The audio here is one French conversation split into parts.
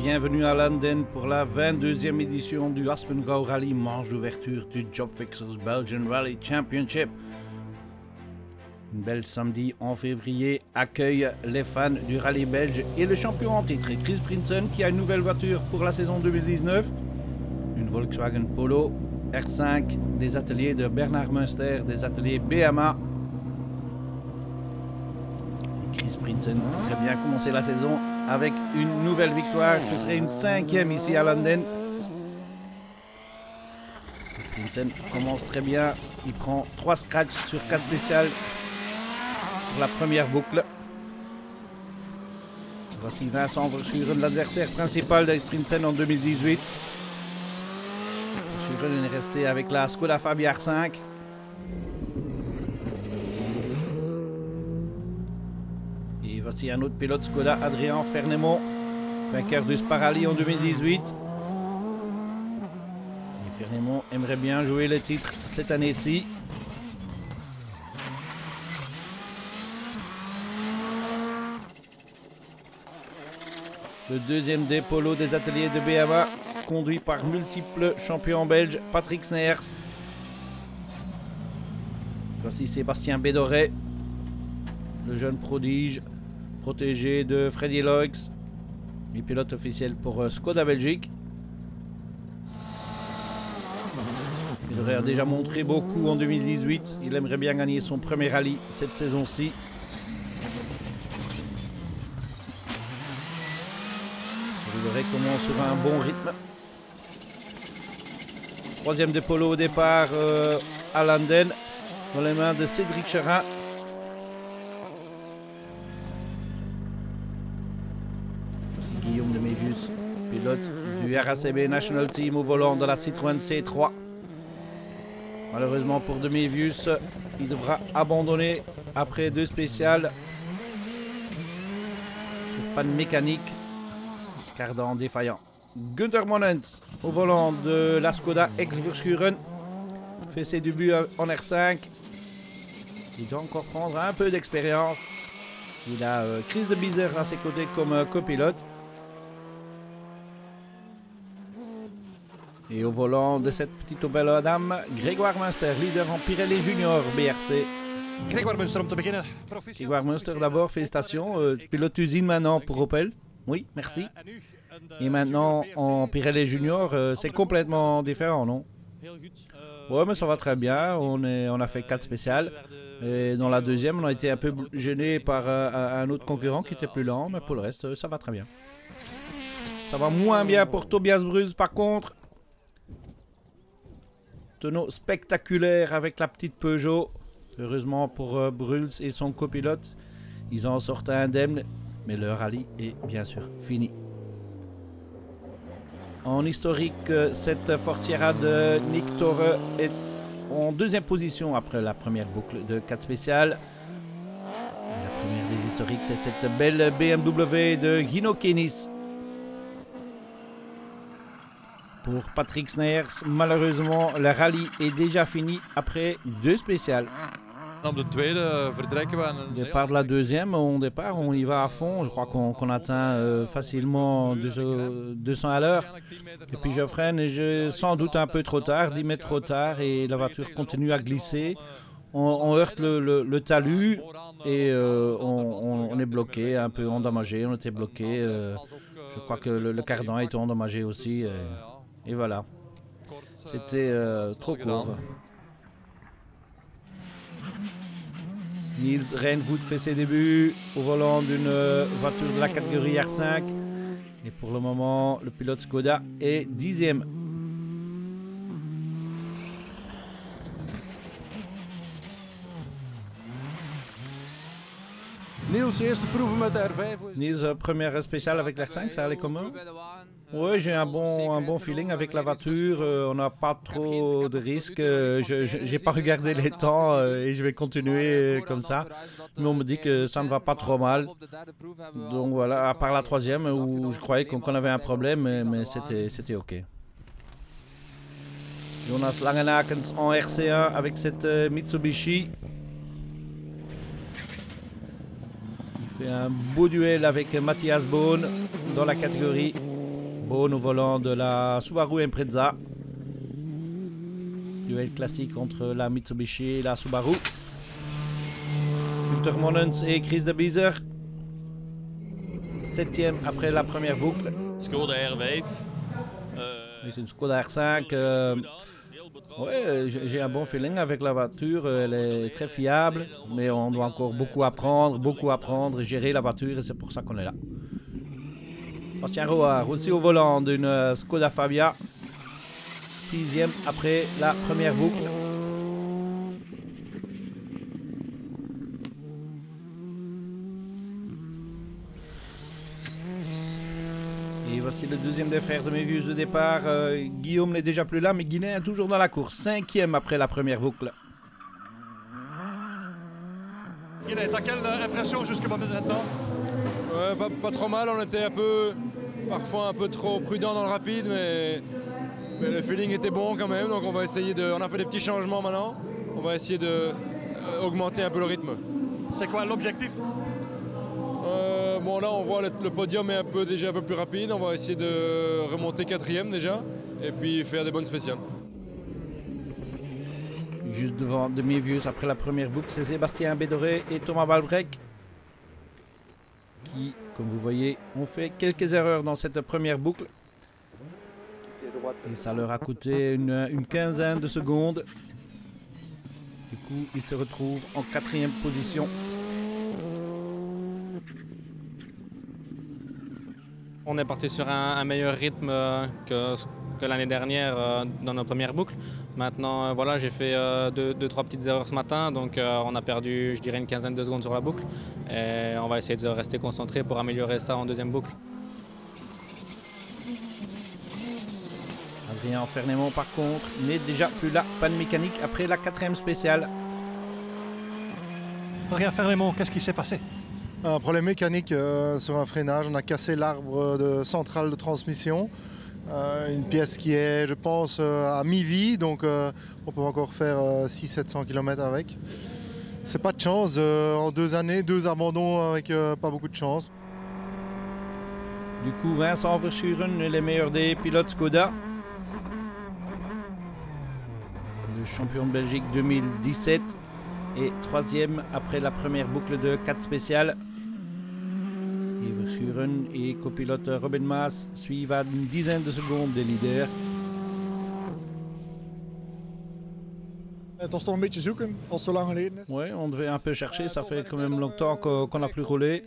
bienvenue à London pour la 22e édition du Haspengouw Rally, manche d'ouverture du Job Fixers Belgian Rally Championship. Une belle samedi en février accueille les fans du rallye belge et le champion en titre, Chris Prinsen, qui a une nouvelle voiture pour la saison 2019. Une Volkswagen Polo R5 des ateliers de Bernard Munster, des ateliers BMA. Chris Prinsen a très bien commencé la saison avec une nouvelle victoire. Ce serait une 5e ici à London. Prinsen commence très bien. Il prend 3 scratchs sur 4 spéciales sur la première boucle. Voici Vincent Verschuren, l'adversaire principal de Prinsen en 2018. Verschuren est resté avec la Skoda Fabia R5. Et voici un autre pilote Skoda, Adrien Fernemont, vainqueur du Spa Rally en 2018. Et Fernemont aimerait bien jouer le titre cette année-ci. Le deuxième des polos des ateliers de BMA, conduit par multiple champion belge Patrick Sneyers. Voici Sébastien Bédoret, le jeune prodige, protégé de Freddy Loix, et pilote officiel pour Skoda Belgique. Bédoret a déjà montré beaucoup en 2018. Il aimerait bien gagner son premier rallye cette saison-ci. Bédoret commence sur un bon rythme. Troisième des polos au départ à London, dans les mains de Cédric Cherin. Guillaume de Mévius, pilote du RACB National Team au volant de la Citroën C3. Malheureusement pour de Mévius, il devra abandonner après 2 spéciales sur panne mécanique, cardan défaillant. Günther Monens au volant de la Skoda ex-Verschuren fait ses débuts en R5. Il doit encore prendre un peu d'expérience. Il a Chris de Bizer à ses côtés comme copilote. Et au volant de cette petite belle dame, Grégoire Munster, leader en Pirelli Junior BRC. Grégoire Munster, om te beginnen. Grégoire Munster d'abord, félicitations. Pilote usine maintenant pour Opel. Oui, merci. Et maintenant en Pirelli Junior, c'est complètement différent, non? Ouais, mais ça va très bien. On a fait 4 spéciales. Et dans la deuxième, on a été un peu gêné par un autre concurrent qui était plus lent. Mais pour le reste, ça va très bien. Ça va moins bien pour Tobias Bruls par contre. Tonneau spectaculaire avec la petite Peugeot. Heureusement pour Bruls et son copilote, ils en sortent indemnes, mais le rallye est bien sûr fini. En historique, cette Fortiera de Nick Torre est en 2e position après la première boucle de 4 spéciales. La première des historiques, c'est cette belle BMW de Gino Kenis. Pour Patrick Sneyers, malheureusement, le rallye est déjà fini après 2 spéciales. Départ de la deuxième, au départ, on y va à fond. Je crois qu'on atteint facilement 200 à l'heure. Et puis je freine et je sans doute un peu trop tard, 10 mètres trop tard, et la voiture continue à glisser. On heurte le talus et on est bloqué, un peu endommagé. On était bloqué. Je crois que le cardan a été endommagé aussi. Et voilà. C'était trop court. Niels Reinvoet fait ses débuts au volant d'une voiture de la catégorie R5. Et pour le moment, le pilote Skoda est 10e. Niels, première spéciale avec l'R5, ça allait comment? Oui, j'ai un bon feeling avec la voiture. On n'a pas trop de risques. Je n'ai pas regardé les temps et je vais continuer comme ça. Mais on me dit que ça ne va pas trop mal. Donc voilà, à part la 3e où je croyais qu'on avait un problème, mais c'était OK. Jonas Langenakens en RC1 avec cette Mitsubishi. Il fait un beau duel avec Matthias Bohn dans la catégorie Beaune au volant de la Subaru Impreza. Duel classique entre la Mitsubishi et la Subaru. Günter Mollens et Chris de Beezer. 7e après la première boucle. Skoda R5. C'est une Skoda R5. Ouais, j'ai un bon feeling avec la voiture. Elle est très fiable, mais on doit encore beaucoup apprendre, gérer la voiture, et c'est pour ça qu'on est là. Bastien Roard aussi au volant d'une Skoda Fabia. 6e après la première boucle. Et voici le deuxième des frères de Mévius de départ. Guillaume n'est déjà plus là, mais Guinéen toujours dans la course. 5e après la première boucle. Guinéen, t'as quelle impression jusqu'à maintenant? Ouais, pas trop mal. On était parfois un peu trop prudent dans le rapide, mais le feeling était bon quand même. Donc on va essayer on a fait des petits changements maintenant. On va essayer d'augmenter un peu le rythme. C'est quoi l'objectif? Bon, là on voit le podium est déjà un peu plus rapide. On va essayer de remonter 4e déjà et puis faire des bonnes spéciales. Juste devant Demi-Vieux après la première boucle, c'est Sébastien Bédoré et Thomas Balbrec qui, comme vous voyez, ont fait quelques erreurs dans cette première boucle. Et ça leur a coûté une quinzaine de secondes. Du coup, ils se retrouvent en 4e position. On est parti sur un meilleur rythme que l'année dernière dans nos premières boucles. Maintenant, voilà, j'ai fait 2-3 petites erreurs ce matin, donc on a perdu, je dirais, une quinzaine de secondes sur la boucle. Et on va essayer de rester concentré pour améliorer ça en deuxième boucle. Adrien Enfernemont, par contre, n'est déjà plus là. Panne mécanique après la 4e spéciale. Adrien Enfernemont, qu'est-ce qui s'est passé? Un problème mécanique sur un freinage. On a cassé l'arbre central de transmission. Une pièce qui est, je pense, à mi-vie, donc on peut encore faire 600-700 km avec. C'est pas de chance. En 2 années, 2 abandons avec pas beaucoup de chance. Du coup, Vincent Verschuren est le meilleur des pilotes Skoda. Le champion de Belgique 2017 et 3e après la première boucle de 4 spéciales. Et Verschuren et copilote Robin Maas suivent à une dizaine de secondes des leaders. Het was toch een beetje zoeken als het zo lang geleden is. Ouais, on devait un peu chercher, ça fait quand même longtemps qu'on n'a plus roulé.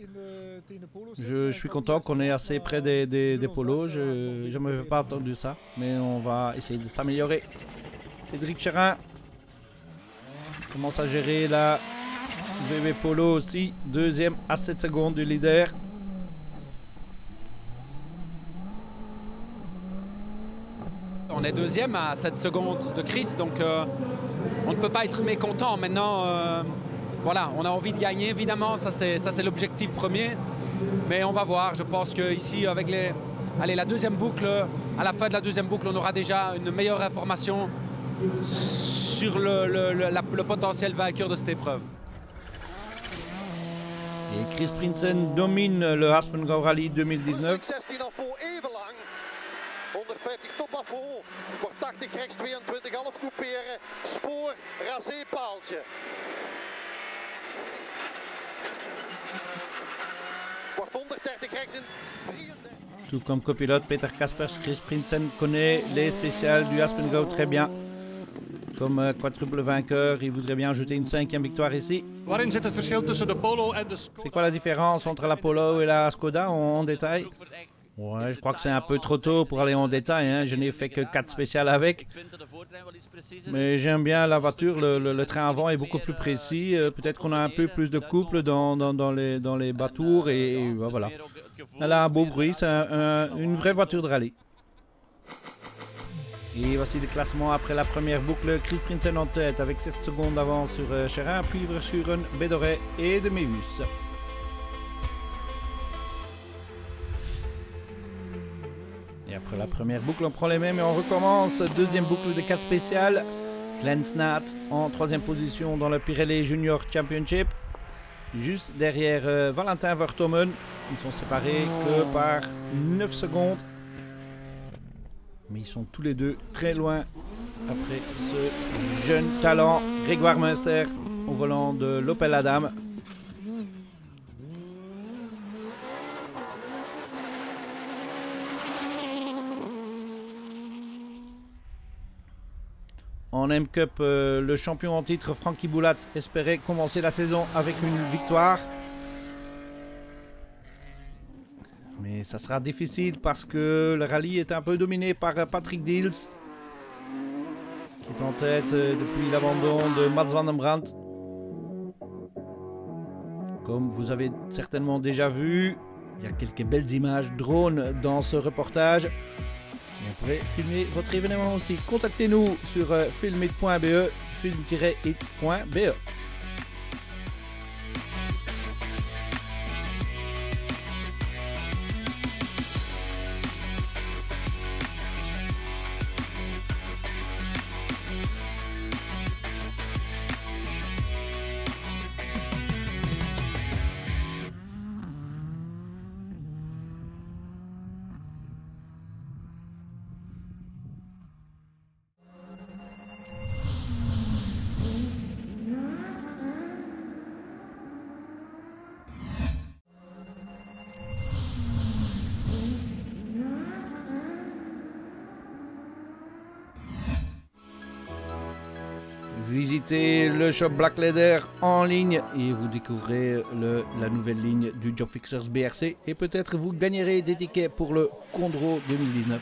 Je suis content qu'on est assez près des polos, je ne m'avais pas attendu ça, mais on va essayer de s'améliorer. Cédric Cherin commence à gérer la VB Polo aussi, 2e à 7 secondes du leader. On est 2e à 7 secondes de Chris, donc on ne peut pas être mécontent. Maintenant, voilà, on a envie de gagner, évidemment, ça c'est l'objectif premier. Mais on va voir, je pense qu'ici, avec la deuxième boucle, à la fin de la deuxième boucle, on aura déjà une meilleure information sur le potentiel vainqueur de cette épreuve. Et Chris Prinsen domine le Haspengouw Rally 2019. 150 top af vol, wordt 80 rechts 22 half couperen, spoor, rasé paaltje. Wordt 130 rechts in 33. Tout comme copilote Peter Kaspers, Chris Prinsen connaît les spéciales du Haspengouw très bien. Comme quadruple vainqueur, il voudrait bien ajouter une 5e victoire ici. Waarin zit het verschil tussen de Polo en de Skoda? C'est quoi la différence entre la Polo et la Skoda en détail? Ouais, je crois que c'est un peu trop tôt pour aller en détail, hein. Je n'ai fait que 4 spéciales avec. Mais j'aime bien la voiture, le train avant est beaucoup plus précis. Peut-être qu'on a un peu plus de couple dans les bas-tours et voilà. Elle a un beau bruit, c'est une vraie voiture de rallye. Et voici le classement après la première boucle. Chris Prinsen en tête avec 7 secondes d'avance sur Cherin, puis Verschuren, Bédoré et de Mévius. Et après la première boucle, on prend les mêmes et on recommence. Deuxième boucle de 4 spéciales. Glenn Snat en 3e position dans le Pirelli Junior Championship. Juste derrière Valentin Vertommen. Ils sont séparés que par 9 secondes. Mais ils sont tous les deux très loin après ce jeune talent, Grégoire Munster, au volant de l'Opel Adam. En M-Cup, le champion en titre, Frankie Boulat, espérait commencer la saison avec une victoire. Mais ça sera difficile parce que le rallye est un peu dominé par Patrick Deels, qui est en tête depuis l'abandon de Mats van den Brandt. Comme vous avez certainement déjà vu, il y a quelques belles images drone dans ce reportage. Et vous pourrez filmer votre événement aussi. Contactez-nous sur filmit.be, film-it.be. Visitez le shop Black Leather en ligne et vous découvrez la nouvelle ligne du Job Fixers BRC et peut-être vous gagnerez des tickets pour le Condro 2019.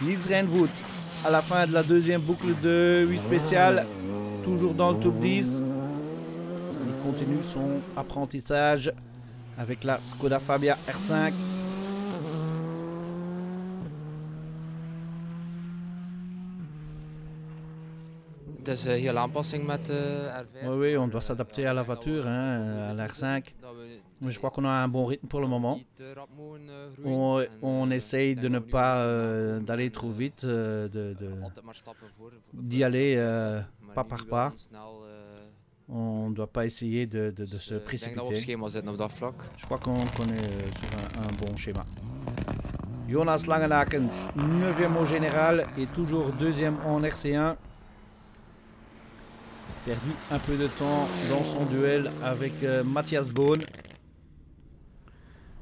Niels Reinvoet à la fin de la deuxième boucle de 8 spéciales, toujours dans le top 10. Il continue son apprentissage avec la Skoda Fabia R5. Oui, on doit s'adapter à la voiture, hein, à l'R5. Mais je crois qu'on a un bon rythme pour le moment. On essaye de ne pas d'aller trop vite, d'y aller pas par pas. On ne doit pas essayer de se précipiter. Je crois qu'on est sur un bon schéma. Jonas Langenakens, 9e au général et toujours 2e en RC1. Perdu un peu de temps dans son duel avec Matthias Bohn,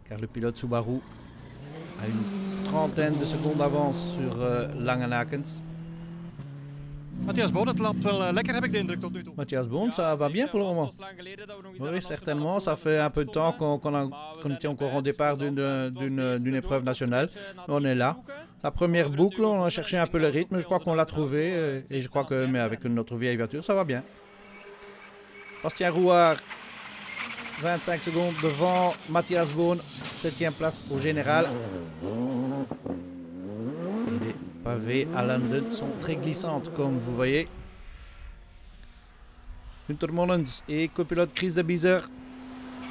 car le pilote Subaru a une trentaine de secondes d'avance sur Langenakens. Matthias Bohn, het loopt wel lekker, heb ik de indruk tot nu toe. Matthias Bohn, ça va bien pour le moment. Oui, certainement, ça fait un peu de temps qu'on était encore au départ d'une épreuve nationale. On est là. La première boucle, on a cherché un peu le rythme, je crois qu'on l'a trouvé et je crois que, mais avec notre vieille voiture, ça va bien. Bastien Rouard, 25 secondes devant Matthias Bohn, 7e place au général. Et les pavés à London sont très glissantes, comme vous voyez. Günther Mollens et copilote Chris de Biezer,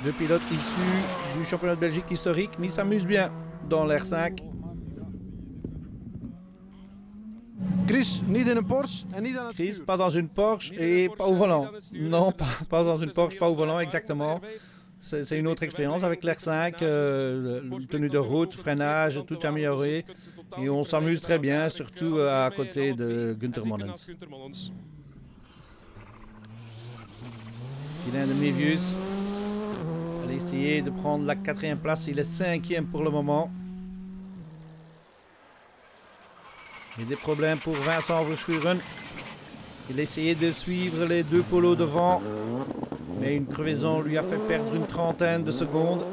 deux pilotes issus du championnat de Belgique historique, mais ils s'amusent bien dans l'R5. Chris, niet in een Porsche en niet aan het Chris, stuur. pas dans une Porsche et pas au volant. Non, pas dans une Porsche, pas au volant, exactement. C'est une autre expérience avec l'R5, tenue de route, freinage, tout amélioré. Et on s'amuse très bien, surtout à côté de Günther Mollens. Sylvain de Mevius va essayer de prendre la 4e place. Il est 5e pour le moment. Il y a des problèmes pour Vincent Verschuren. Il a essayé de suivre les deux polos devant, mais une crevaison lui a fait perdre une trentaine de secondes.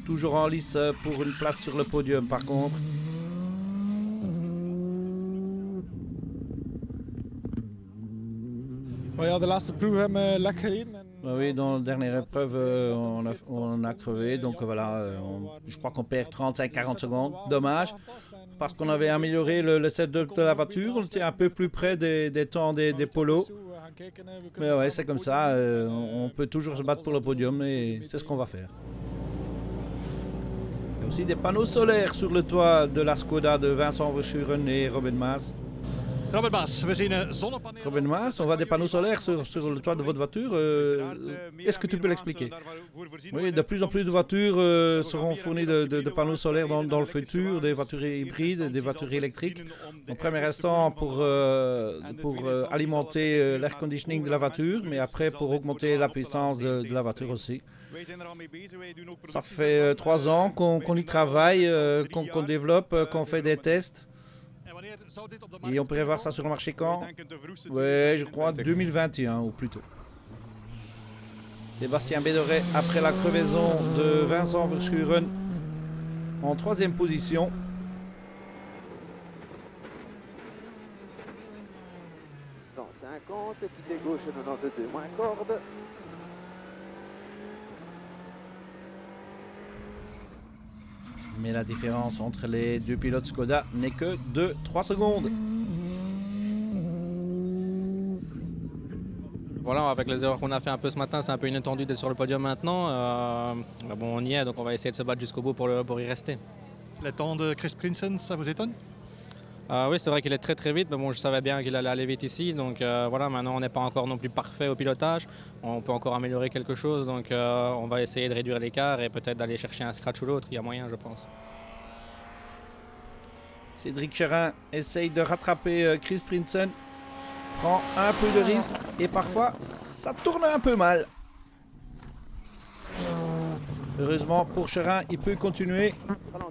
Toujours en lice pour une place sur le podium par contre. Oh ja, de laatste proef hebben we lek gereden. Oui, dans la dernière épreuve, on a crevé. Donc voilà, je crois qu'on perd 35-40 secondes. Dommage, parce qu'on avait amélioré le setup de la voiture. On était un peu plus près des temps des polos. Mais ouais, c'est comme ça. On peut toujours se battre pour le podium et c'est ce qu'on va faire. Il y a aussi des panneaux solaires sur le toit de la Skoda de Vincent Verschuren et Robin Maas. Robin Baas, we zien zonnepanelen. Robin Maas, on voit des panneaux solaires sur le toit de votre voiture. Est-ce que tu peux l'expliquer? Oui, de plus en plus de voitures seront fournies de panneaux solaires dans le futur, des voitures hybrides, des voitures électriques. En premier instant pour alimenter l'air conditioning de la voiture, mais après pour augmenter la puissance de la voiture aussi. Ça fait 3 ans qu'on y travaille, qu'on développe, qu'on fait des tests. Et on pourrait voir ça sur le marché quand? Ouais, je crois 2021 ou plus tôt. Sébastien Bédoret après la crevaison de Vincent Verschuren en 3e position. Quitté gauche 92 moins corde. Mais la différence entre les deux pilotes Skoda n'est que de 3 secondes. Voilà, avec les erreurs qu'on a fait un peu ce matin, c'est un peu inattendu d'être sur le podium maintenant. Mais bon, on y est, donc on va essayer de se battre jusqu'au bout pour y rester. Le temps de Chris Prinsen, ça vous étonne? Oui, c'est vrai qu'il est très très vite, mais bon, je savais bien qu'il allait aller vite ici. Donc voilà, maintenant on n'est pas encore non plus parfait au pilotage. On peut encore améliorer quelque chose, donc on va essayer de réduire l'écart et peut-être d'aller chercher un scratch ou l'autre. Il y a moyen, je pense. Cédric Chérin essaye de rattraper Chris Prinsen, prend un peu de risque et parfois ça tourne un peu mal. Heureusement pour Chérin, il peut continuer.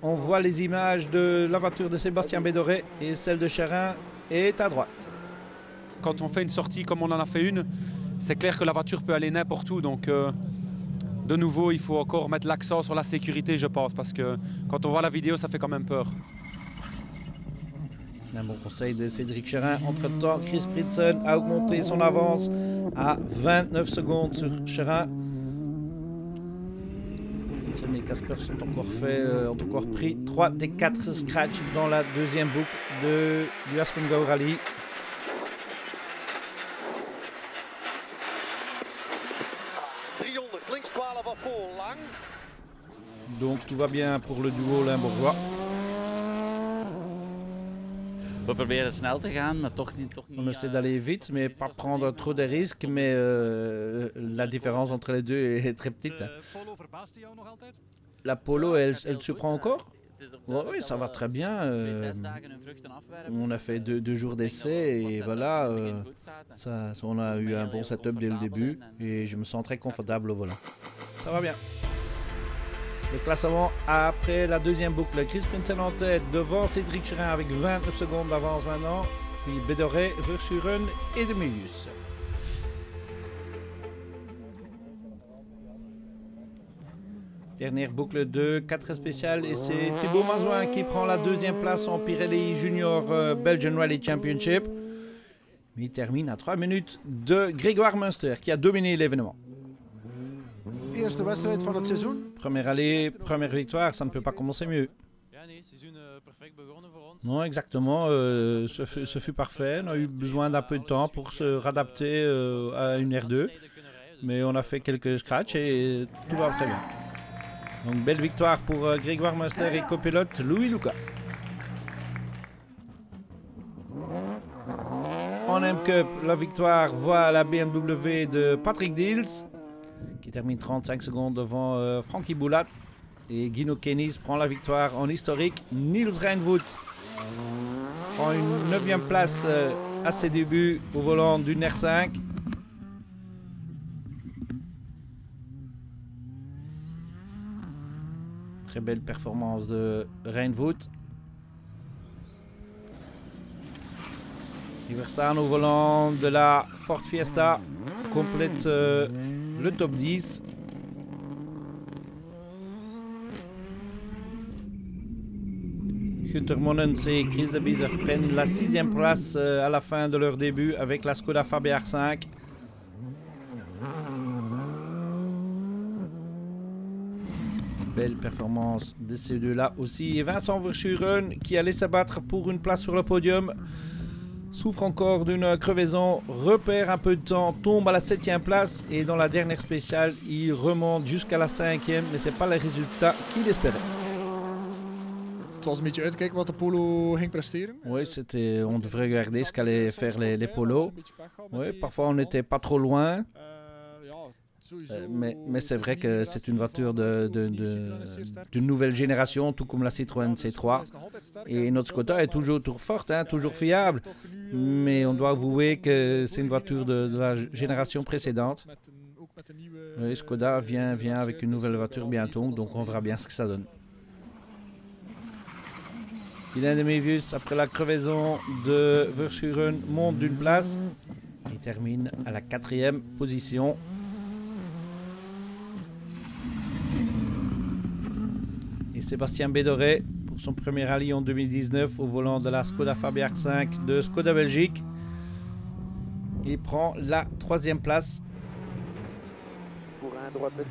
On voit les images de la voiture de Sébastien Bédoret et celle de Chérin est à droite. Quand on fait une sortie comme on en a fait une, c'est clair que la voiture peut aller n'importe où. Donc de nouveau, il faut encore mettre l'accent sur la sécurité, je pense, parce que quand on voit la vidéo, ça fait quand même peur. Un bon conseil de Cédric Chérin. Entre-temps, Chris Prinsen a augmenté son avance à 29 secondes sur Chérin. Prinsen et Casper ont encore pris 3 des 4 scratchs dans la 2e boucle du Aspen Go Rally. Donc tout va bien pour le duo limbourgeois. On essaie d'aller vite, mais pas prendre trop de risques, mais la différence entre les deux est très petite. La Polo, elle surprend encore? Oui, ça va très bien. On a fait 2 jours d'essai et voilà, on a eu un bon setup dès le début et je me sens très confortable au volant. Ça va bien. Le classement après la 2e boucle. Chris Prinsen en tête devant Cédric Chérin avec 29 secondes d'avance maintenant. Puis Bédoret, Verschuren et Demilius. Dernière boucle de 4 spéciales et c'est Thibaut Mazouin qui prend la 2e place en Pirelli Junior Belgian Rally Championship. Mais il termine à 3 minutes de Grégoire Munster qui a dominé l'événement. Eerste wedstrijd van het seizoen. Première allée, première victoire, ça ne peut pas commencer mieux. Non, exactement, ce fut parfait. On a eu besoin d'un peu de temps pour se réadapter à une R2. Mais on a fait quelques scratchs et tout va très bien. Donc belle victoire pour Grégoire Munster et copilote Louis Lucas. En M-Cup, la victoire voit la BMW de Patrick Dils, qui termine 35 secondes devant Frankie Boulat. Et Guino Kenis prend la victoire en historique. Niels Reinvoet prend une 9e place à ses débuts au volant d'une R5. Très belle performance de Reinvoet. Iverstaan au volant de la Ford Fiesta complète le top 10. Günther Monnens et Chris de Bizer prennent la 6e place à la fin de leur début avec la Skoda Fabia R5. Belle performance de ces deux-là aussi. Et Vincent Verschuren qui allait se battre pour une place sur le podium souffre encore d'une crevaison, repère un peu de temps, tombe à la 7e place et dans la dernière spéciale, il remonte jusqu'à la 5e, mais ce n'est pas le résultat qu'il espérait. Het was een beetje uitkijken wat de polo ging presteren. Oui, on devrait regarder ce qu'allaient faire les polos. Oui, parfois on n'était pas trop loin. Mais c'est vrai que c'est une voiture d'une nouvelle génération, tout comme la Citroën C3. Et notre Skoda est toujours forte, hein, toujours fiable. Mais on doit avouer que c'est une voiture de la génération précédente. Oui, Skoda vient avec une nouvelle voiture bientôt, donc on verra bien ce que ça donne. Guilain de Mevius, après la crevaison de Verschuren, monte d'une place et termine à la 4e position. Et Sébastien Bédoré, pour son premier rallye en 2019 au volant de la Skoda Fabia R5 de Skoda Belgique, il prend la 3e place.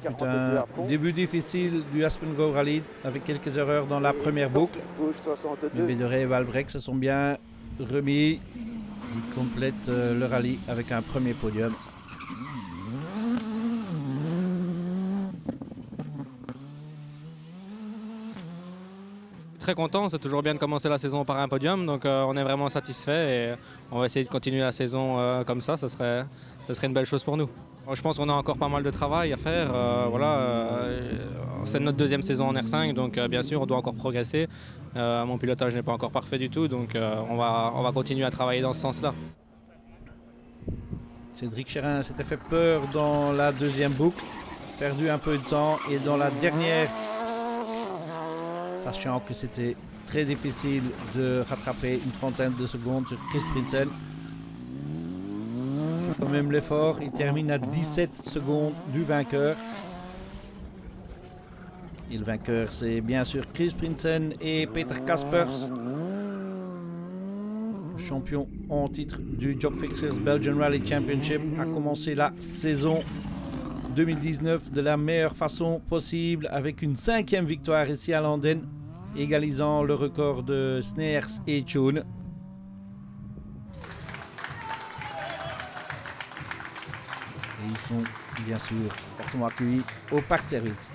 C'est un début difficile du Aspen Go Rally avec quelques erreurs dans la première boucle. Mais Bédoré et Valbrek se sont bien remis. Ils complètent le rallye avec un premier podium. Très content, c'est toujours bien de commencer la saison par un podium, donc on est vraiment satisfait et on va essayer de continuer la saison comme ça serait une belle chose pour nous. Je pense qu'on a encore pas mal de travail à faire, c'est notre 2e saison en R5, donc bien sûr on doit encore progresser. Mon pilotage n'est pas encore parfait du tout, donc on va continuer à travailler dans ce sens-là. Cédric Chérin s'était fait peur dans la 2e boucle, perdu un peu de temps et dans la dernière, sachant que c'était très difficile de rattraper une trentaine de secondes sur Chris Prinsen. Il fait quand même l'effort, il termine à 17 secondes du vainqueur. Et le vainqueur, c'est bien sûr Chris Prinsen et Peter Kaspers, champion en titre du Job Fixers Belgian Rally Championship, a commencé la saison 2019 de la meilleure façon possible avec une 5e victoire ici à Landen, égalisant le record de Sneers et Choon. Et ils sont bien sûr fortement accueillis au parc de service.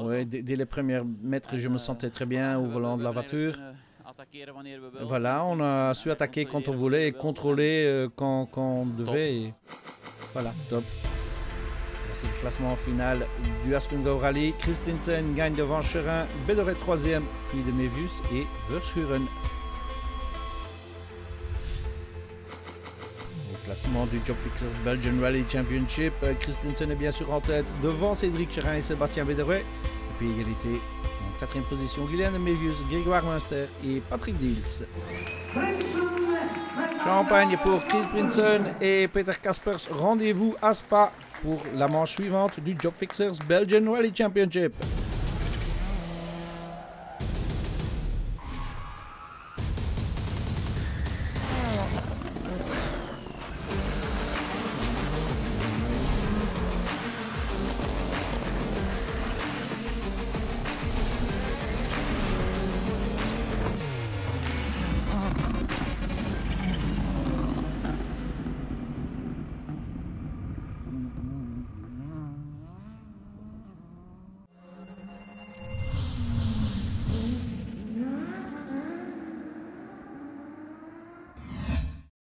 Oui, dès les premiers mètres, je me sentais très bien au volant de la voiture. Voilà, on a su attaquer quand on voulait et contrôler quand on devait. Et voilà, top. C'est le classement final du Aspen Go Rally. Chris Prinsen gagne devant Chérin, Bédoré 3e, puis de Mevius et Verschuren. Au classement du Job Fixers Belgian Rally Championship, Chris Prinsen est bien sûr en tête devant Cédric Chérin et Sébastien Bédoré. Et puis égalité en 4e position, Guilain de Mevius, Grégoire Munster et Patrick Diels. Champagne pour Chris Prinsen et Peter Kaspers. Rendez-vous à Spa pour la manche suivante du Job Fixers Belgian Rally Championship.